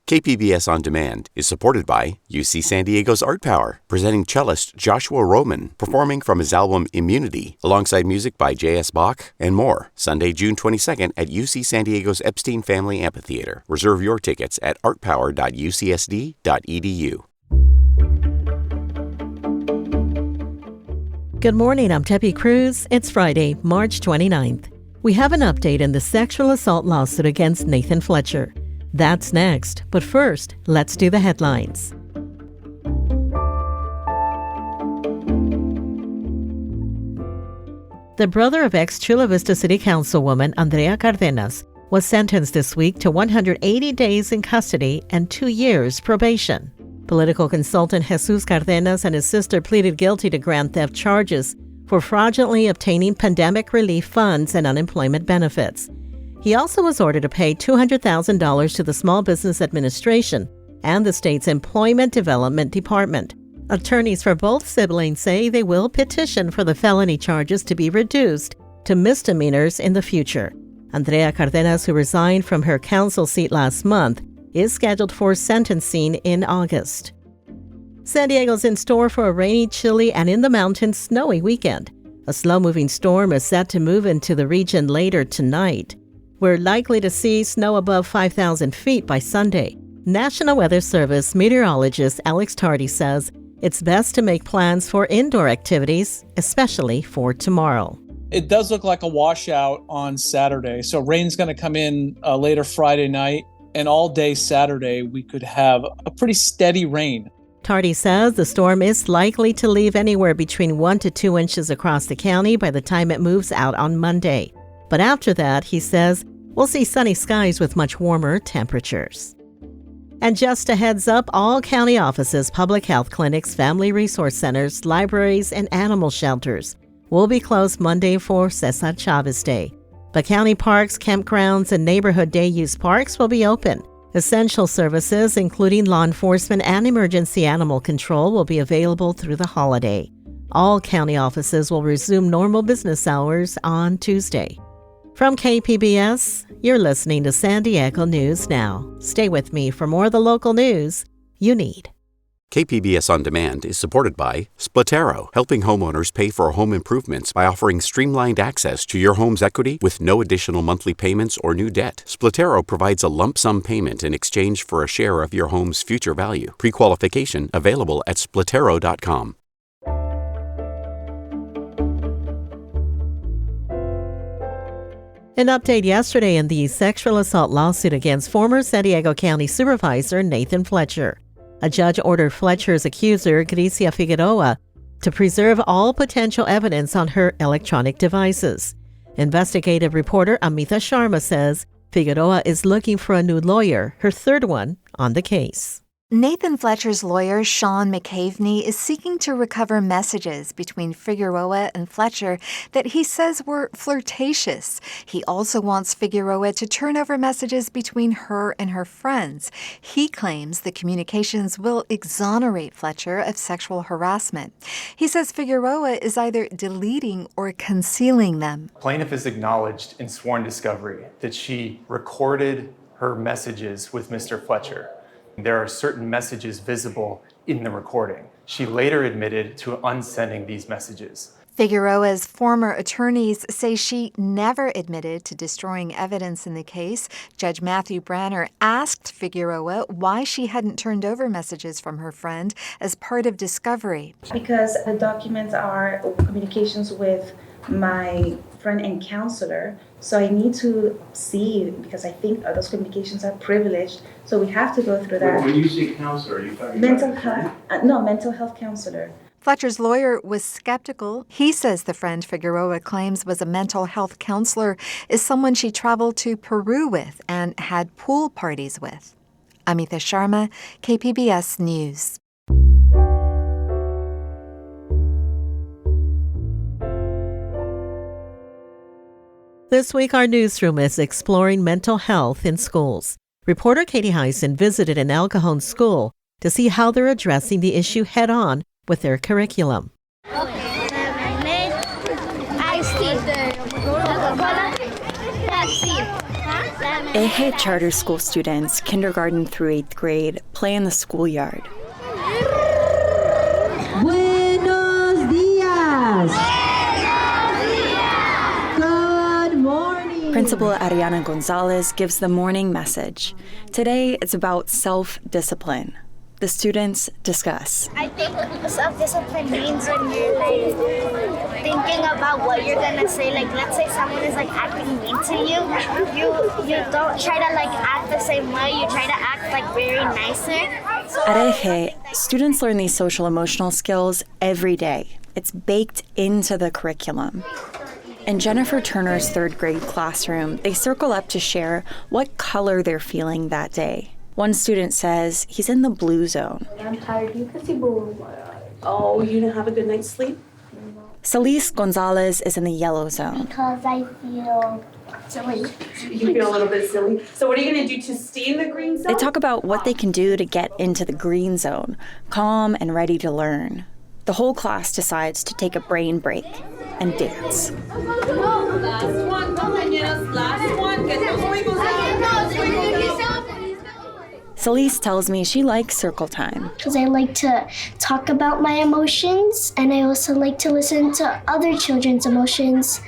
KPBS On Demand is supported by UC San Diego's Art Power, presenting cellist Joshua Roman, performing from his album Immunity, alongside music by J.S. Bach and more. Sunday, June 22nd at UC San Diego's Epstein Family Amphitheater. Reserve your tickets at artpower.ucsd.edu. Good morning, I'm Tepi Cruz. It's Friday, March 29th. We have an update in the sexual assault lawsuit against Nathan Fletcher. That's next, but first, let's do the headlines. The brother of ex-Chula Vista City Councilwoman Andrea Cardenas was sentenced this week to 180 days in custody and 2 years probation. Political consultant Jesus Cardenas and his sister pleaded guilty to grand theft charges for fraudulently obtaining pandemic relief funds and unemployment benefits. He also was ordered to pay $200,000 to the Small Business Administration and the state's Employment Development Department. Attorneys for both siblings say they will petition for the felony charges to be reduced to misdemeanors in the future. Andrea Cardenas, who resigned from her council seat last month, is scheduled for sentencing in August. San Diego's in store for a rainy, chilly, and in the mountains snowy weekend. A slow-moving storm is set to move into the region later tonight. We're likely to see snow above 5,000 feet by Sunday. National Weather Service meteorologist Alex Tardy says it's best to make plans for indoor activities, especially for tomorrow. It does look like a washout on Saturday, so rain's going to come in later Friday night, and all day Saturday we could have a pretty steady rain. Tardy says the storm is likely to leave anywhere between 1 to 2 inches across the county by the time it moves out on Monday. But after that, he says, we'll see sunny skies with much warmer temperatures. And just a heads up, all county offices, public health clinics, family resource centers, libraries, and animal shelters will be closed Monday for Cesar Chavez Day. But county parks, campgrounds, and neighborhood day-use parks will be open. Essential services, including law enforcement and emergency animal control, will be available through the holiday. All county offices will resume normal business hours on Tuesday. From KPBS, you're listening to San Diego News Now. Stay with me for more of the local news you need. KPBS On Demand is supported by Splatero, helping homeowners pay for home improvements by offering streamlined access to your home's equity with no additional monthly payments or new debt. Splatero provides a lump sum payment in exchange for a share of your home's future value. Pre-qualification available at splatero.com. An update yesterday in the sexual assault lawsuit against former San Diego County Supervisor Nathan Fletcher. A judge ordered Fletcher's accuser, Grecia Figueroa, to preserve all potential evidence on her electronic devices. Investigative reporter Amita Sharma says Figueroa is looking for a new lawyer, her third one on the case. Nathan Fletcher's lawyer, Sean McCavney, is seeking to recover messages between Figueroa and Fletcher that he says were flirtatious. He also wants Figueroa to turn over messages between her and her friends. He claims the communications will exonerate Fletcher of sexual harassment. He says Figueroa is either deleting or concealing them. Plaintiff has acknowledged in sworn discovery that she recorded her messages with Mr. Fletcher. There are certain messages visible in the recording. She later admitted to unsending these messages. Figueroa's former attorneys say she never admitted to destroying evidence in the case. Judge Matthew Branner asked Figueroa why she hadn't turned over messages from her friend as part of discovery. Because the documents are communications with my friend and counselor, so I need to see, because I think those communications are privileged, so we have to go through that. When you say counselor, are you talking mental about health? Mental health counselor. Fletcher's lawyer was skeptical. He says the friend Figueroa claims was a mental health counselor is someone she traveled to Peru with and had pool parties with. Amita Sharma, KPBS News. This week, our newsroom is exploring mental health in schools. Reporter Katie Heisen visited an Cajon school to see how they're addressing the issue head-on with their curriculum. Eje charter school students, kindergarten through 8th grade, play in the schoolyard. Buenos días. Good morning. Principal Ariana Gonzalez gives the morning message. Today, it's about self-discipline. The students discuss. I think self-discipline means when you're like thinking about what you're gonna say. Like, let's say someone is like acting mean to you. You don't try to like act the same way. You try to act like very nicer. At Eje, students learn these social emotional skills every day. It's baked into the curriculum. In Jennifer Turner's 3rd grade classroom, they circle up to share what color they're feeling that day. One student says he's in the blue zone. I'm tired. You can see blue. Oh, you didn't have a good night's sleep? Celise Gonzalez is in the yellow zone. Because I feel silly. You feel a little bit silly. So what are you going to do to stay in the green zone? They talk about what they can do to get into the green zone, calm and ready to learn. The whole class decides to take a brain break and dance. Last one, last one. Get those wiggles out. Celise tells me she likes circle time. Because I like to talk about my emotions, and I also like to listen to other children's emotions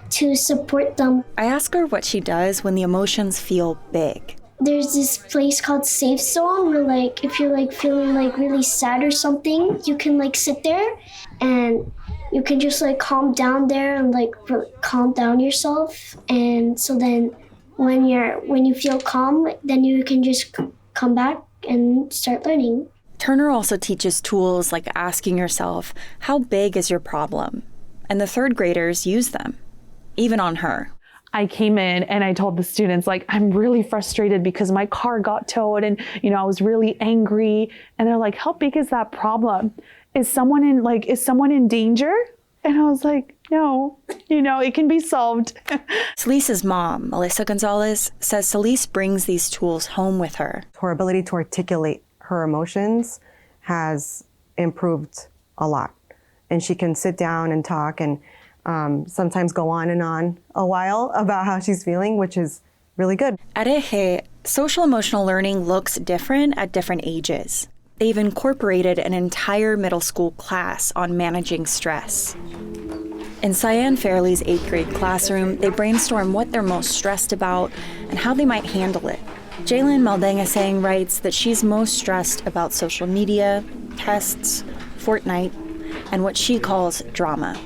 to support them. I ask her what she does when the emotions feel big. There's this place called Safe Zone where like if you're like feeling like really sad or something, you can like sit there and you can just like calm down there and like calm down yourself. And so then when you feel calm, then you can just come back and start learning. Turner also teaches tools like asking yourself, how big is your problem? And the 3rd graders use them, even on her. I came in and I told the students, like, I'm really frustrated because my car got towed and, I was really angry. And they're like, how big is that problem? Is someone in danger? And I was like, no, it can be solved. Celise's mom, Melissa Gonzalez, says Celise brings these tools home with her. Her ability to articulate her emotions has improved a lot. And she can sit down and talk and sometimes go on and on a while about how she's feeling, which is really good. At Eje, social emotional learning looks different at different ages. They've incorporated an entire middle school class on managing stress. In Cyan Fairley's 8th grade classroom, they brainstorm what they're most stressed about and how they might handle it. Jalen Maldengasang writes that she's most stressed about social media, tests, Fortnite, and what she calls drama.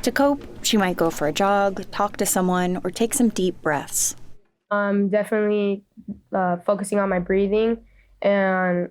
To cope, she might go for a jog, talk to someone, or take some deep breaths. Definitely focusing on my breathing and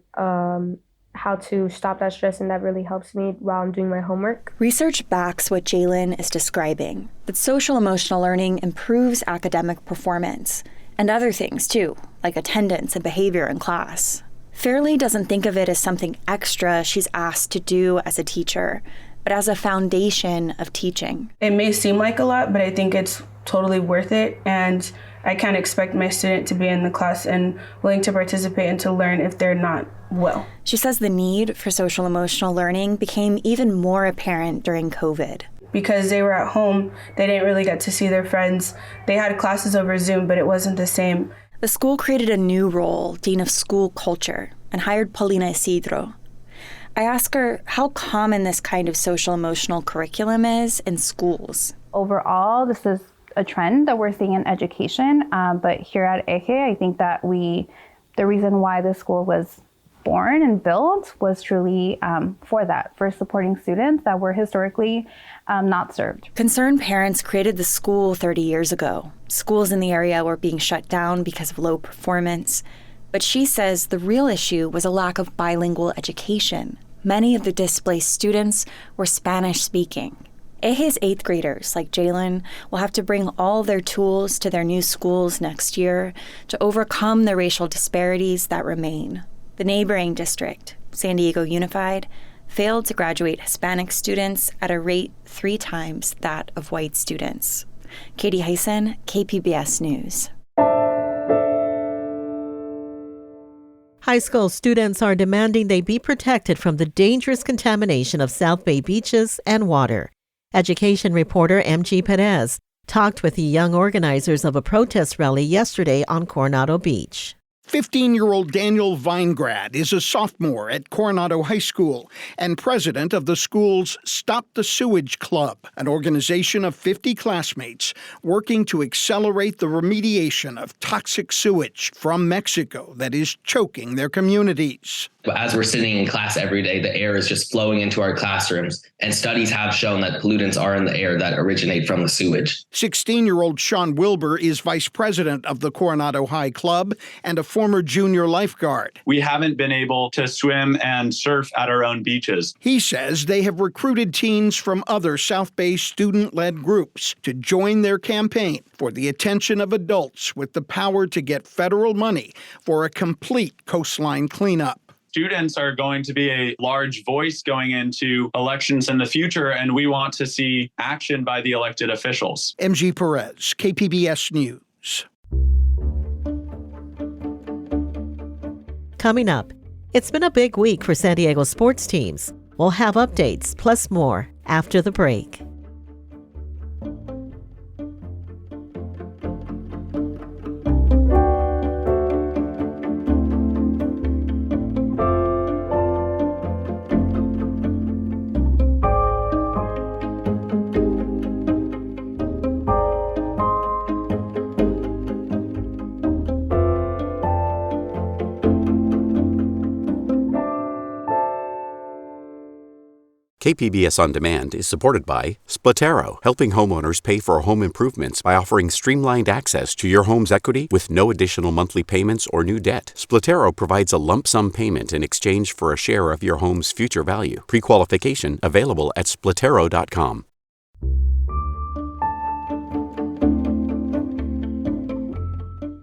how to stop that stress, and that really helps me while I'm doing my homework. Research backs what Jalen is describing, that social emotional learning improves academic performance, and other things too, like attendance and behavior in class. Fairley doesn't think of it as something extra she's asked to do as a teacher, but as a foundation of teaching. It may seem like a lot, but I think it's totally worth it, and I can't expect my student to be in the class and willing to participate and to learn if they're not well. She says the need for social emotional learning became even more apparent during COVID. Because they were at home, they didn't really get to see their friends. They had classes over Zoom, but it wasn't the same. The school created a new role, Dean of School Culture, and hired Paulina Isidro. I ask her how common this kind of social emotional curriculum is in schools. Overall, this is a trend that we're seeing in education, but here at Eje, I think that the reason why the school was born and built was truly for supporting students that were historically not served. Concerned parents created the school 30 years ago. Schools in the area were being shut down because of low performance, but she says the real issue was a lack of bilingual education. Many of the displaced students were Spanish-speaking. Eje's 8th graders, like Jalen, will have to bring all their tools to their new schools next year to overcome the racial disparities that remain. The neighboring district, San Diego Unified, failed to graduate Hispanic students at a rate 3 times that of white students. Katie Hyson, KPBS News. High school students are demanding they be protected from the dangerous contamination of South Bay beaches and water. Education reporter M.G. Perez talked with the young organizers of a protest rally yesterday on Coronado Beach. 15-year-old Daniel Weingrad is a sophomore at Coronado High School and president of the school's Stop the Sewage Club, an organization of 50 classmates working to accelerate the remediation of toxic sewage from Mexico that is choking their communities. As we're sitting in class every day, the air is just flowing into our classrooms, and studies have shown that pollutants are in the air that originate from the sewage. 16-year-old Sean Wilbur is vice president of the Coronado High Club and a former junior lifeguard. We haven't been able to swim and surf at our own beaches. He says they have recruited teens from other South Bay student-led groups to join their campaign for the attention of adults with the power to get federal money for a complete coastline cleanup. Students are going to be a large voice going into elections in the future, and we want to see action by the elected officials. MG Perez, KPBS News. Coming up, it's been a big week for San Diego sports teams. We'll have updates, plus more, after the break. KPBS On Demand is supported by Splatero, helping homeowners pay for home improvements by offering streamlined access to your home's equity with no additional monthly payments or new debt. Splatero provides a lump sum payment in exchange for a share of your home's future value. Pre-qualification available at splatero.com.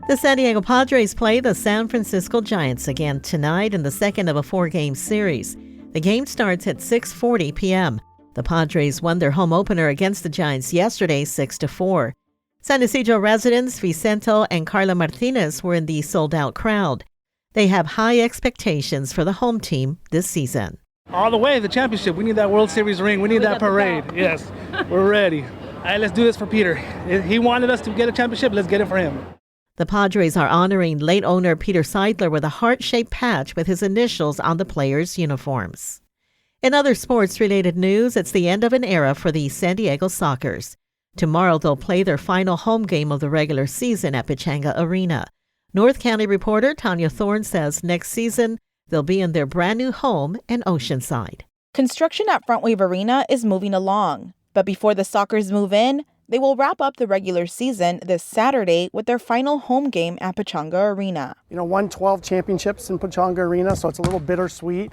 The San Diego Padres play the San Francisco Giants again tonight in the second of a 4-game series. The game starts at 6:40 p.m. The Padres won their home opener against the Giants yesterday 6-4. San Ysidro residents Vicento and Carla Martinez were in the sold-out crowd. They have high expectations for the home team this season. All the way, the championship. We need that World Series ring. We need that parade. Yes, we're ready. All right, let's do this for Peter. He wanted us to get a championship. Let's get it for him. The Padres are honoring late owner Peter Seidler with a heart-shaped patch with his initials on the players' uniforms. In other sports-related news, it's the end of an era for the San Diego Sockers. Tomorrow they'll play their final home game of the regular season at Pechanga Arena. North County reporter Tanya Thorne says next season they'll be in their brand-new home in Oceanside. Construction at Front Wave Arena is moving along, but before the Sockers move in, they will wrap up the regular season this Saturday with their final home game at Pechanga Arena. Won 12 championships in Pechanga Arena, so it's a little bittersweet,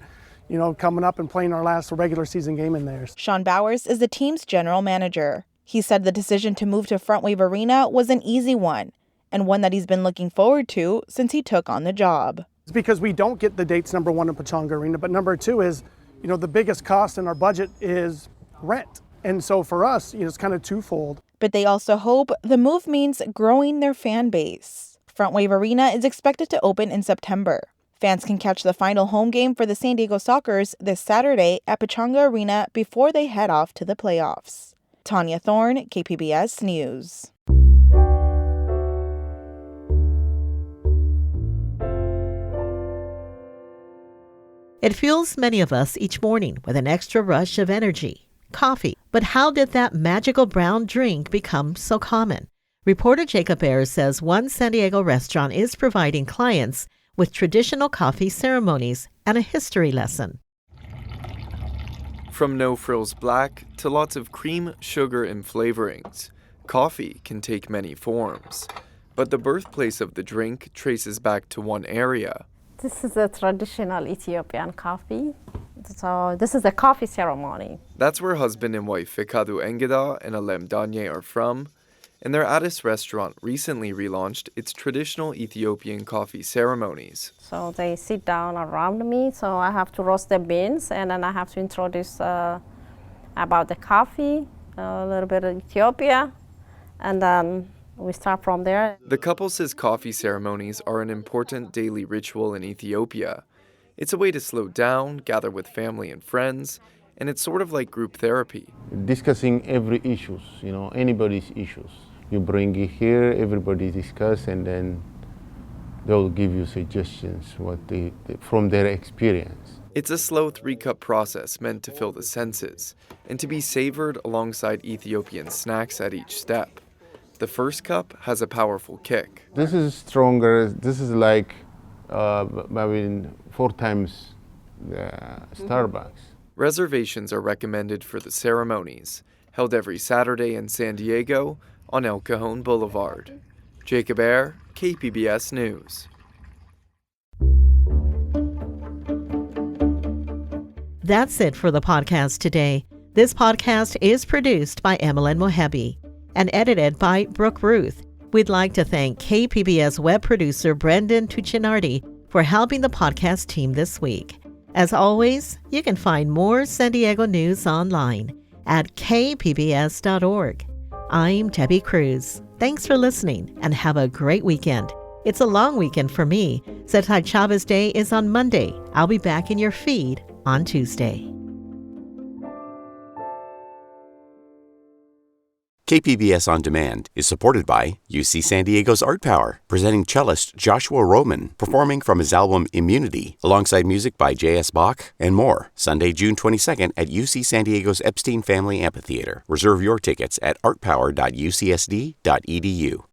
coming up and playing our last regular season game in there. Sean Bowers is the team's general manager. He said the decision to move to Front Wave Arena was an easy one, and one that he's been looking forward to since he took on the job. It's because we don't get the dates, number one, in Pechanga Arena, but number two is, the biggest cost in our budget is rent. And so for us, it's kind of twofold. But they also hope the move means growing their fan base. Front Wave Arena is expected to open in September. Fans can catch the final home game for the San Diego Sockers this Saturday at Pechanga Arena before they head off to the playoffs. Tanya Thorne, KPBS News. It fuels many of us each morning with an extra rush of energy. Coffee. But how did that magical brown drink become so common? Reporter Jacob Ayers says one San Diego restaurant is providing clients with traditional coffee ceremonies and a history lesson. From no-frills black to lots of cream, sugar, and flavorings, coffee can take many forms. But the birthplace of the drink traces back to one area. This is a traditional Ethiopian coffee. So this is a coffee ceremony. That's where husband and wife Fikadu Engeda and Alem Danye are from. And their Addis restaurant recently relaunched its traditional Ethiopian coffee ceremonies. So they sit down around me, so I have to roast the beans, and then I have to introduce about the coffee, a little bit of Ethiopia, and then we start from there. The couple says coffee ceremonies are an important daily ritual in Ethiopia. It's a way to slow down, gather with family and friends, and it's sort of like group therapy. Discussing every issues, anybody's issues. You bring it here, everybody discuss, and then they'll give you suggestions from their experience. It's a slow 3-cup process meant to fill the senses and to be savored alongside Ethiopian snacks at each step. The first cup has a powerful kick. This is stronger. This is like 4 times Starbucks. Reservations are recommended for the ceremonies, held every Saturday in San Diego on El Cajon Boulevard. Jacob Ayer, KPBS News. That's it for the podcast today. This podcast is produced by Emmeline Mohebi and edited by Brooke Ruth. We'd like to thank KPBS web producer Brendan Tuccinardi for helping the podcast team this week. As always, you can find more San Diego news online at kpbs.org. I'm Debbie Cruz. Thanks for listening and have a great weekend. It's a long weekend for me. Zetai Chavez Day is on Monday. I'll be back in your feed on Tuesday. KPBS On Demand is supported by UC San Diego's Art Power, presenting cellist Joshua Roman, performing from his album Immunity, alongside music by J.S. Bach and more. Sunday, June 22nd at UC San Diego's Epstein Family Amphitheater. Reserve your tickets at artpower.ucsd.edu.